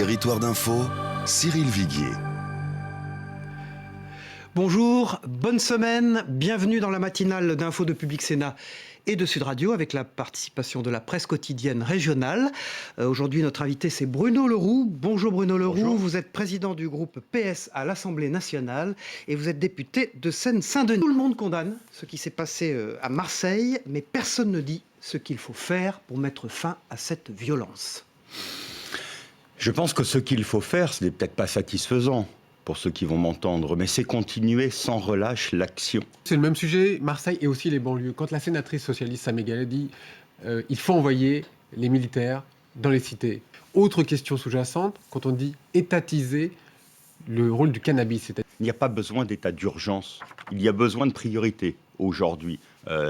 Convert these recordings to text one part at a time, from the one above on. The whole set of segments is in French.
Territoire d'info, Cyril Viguier. Bonjour, bonne semaine, bienvenue dans la matinale d'Info de Public Sénat et de Sud Radio avec la participation de la presse quotidienne régionale. Aujourd'hui, notre invité, c'est Bruno Le Roux. Bonjour Bruno Le Roux, bonjour. Vous êtes président du groupe PS à l'Assemblée nationale et vous êtes député de Seine-Saint-Denis. Tout le monde condamne ce qui s'est passé à Marseille, mais personne ne dit ce qu'il faut faire pour mettre fin à cette violence. Je pense que ce qu'il faut faire, ce n'est peut-être pas satisfaisant pour ceux qui vont m'entendre, mais c'est continuer sans relâche l'action. C'est le même sujet, Marseille et aussi les banlieues. Quand la sénatrice socialiste Samé Gallé dit il faut envoyer les militaires dans les cités. Autre question sous-jacente, quand on dit étatiser le rôle du cannabis. Il n'y a pas besoin d'état d'urgence, il y a besoin de priorité aujourd'hui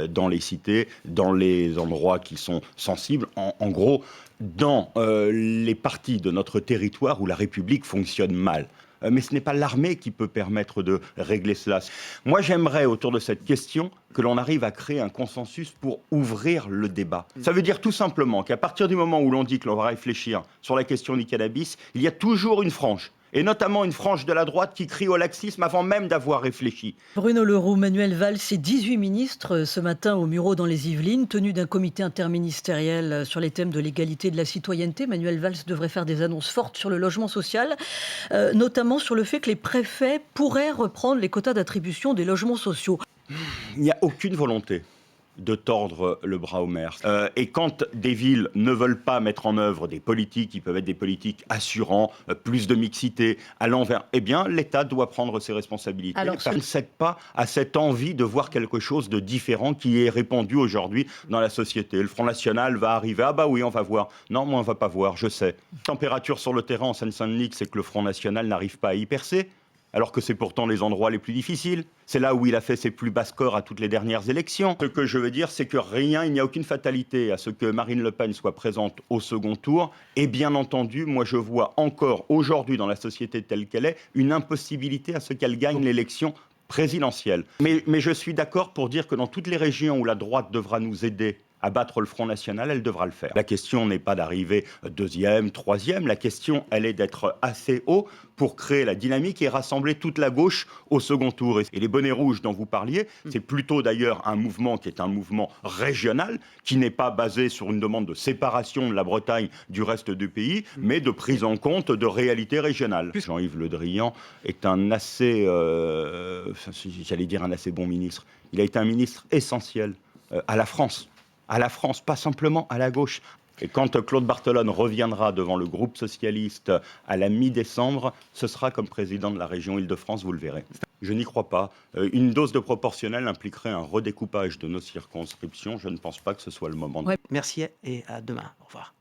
dans les cités, dans les endroits qui sont sensibles, en gros, dans les parties de notre territoire où la République fonctionne mal. Mais ce n'est pas l'armée qui peut permettre de régler cela. Moi, j'aimerais, autour de cette question, que l'on arrive à créer un consensus pour ouvrir le débat. Ça veut dire tout simplement qu'à partir du moment où l'on dit que l'on va réfléchir sur la question du cannabis, il y a toujours une frange, et notamment une frange de la droite qui crie au laxisme avant même d'avoir réfléchi. Bruno Le Roux, Manuel Valls et 18 ministres ce matin au Mureau dans les Yvelines, tenus d'un comité interministériel sur les thèmes de l'égalité et de la citoyenneté. Manuel Valls devrait faire des annonces fortes sur le logement social, notamment sur le fait que les préfets pourraient reprendre les quotas d'attribution des logements sociaux. Il n'y a aucune volonté de tordre le bras aux maires. Et quand des villes ne veulent pas mettre en œuvre des politiques qui peuvent être des politiques assurant plus de mixité, allant vers... Eh bien, l'État doit prendre ses responsabilités. Alors, ça ne cède pas à cette envie de voir quelque chose de différent qui est répandu aujourd'hui dans la société. Le Front National va arriver. Ah bah oui, on va voir. Non, moi, on ne va pas voir, je sais. Température sur le terrain en Seine-Saint-Denis, c'est que le Front National n'arrive pas à y percer. Alors que c'est pourtant les endroits les plus difficiles. C'est là où il a fait ses plus bas scores à toutes les dernières élections. Ce que je veux dire, c'est que il n'y a aucune fatalité à ce que Marine Le Pen soit présente au second tour. Et bien entendu, moi je vois encore aujourd'hui dans la société telle qu'elle est, une impossibilité à ce qu'elle gagne l'élection présidentielle. Mais je suis d'accord pour dire que dans toutes les régions où la droite devra nous aider à battre le Front National, elle devra le faire. La question n'est pas d'arriver deuxième, troisième. La question, elle est d'être assez haut pour créer la dynamique et rassembler toute la gauche au second tour. Et les bonnets rouges dont vous parliez, c'est plutôt d'ailleurs un mouvement qui est un mouvement régional, qui n'est pas basé sur une demande de séparation de la Bretagne du reste du pays, mais de prise en compte de réalités régionales. Jean-Yves Le Drian est un assez, j'allais dire un assez bon ministre. Il a été un ministre essentiel à la France. À la France, pas simplement à la gauche. Et quand Claude Barthelone reviendra devant le groupe socialiste à la mi-décembre, ce sera comme président de la région Île-de-France, vous le verrez. Je n'y crois pas. Une dose de proportionnelle impliquerait un redécoupage de nos circonscriptions. Je ne pense pas que ce soit le moment. Ouais, merci et à demain. Au revoir.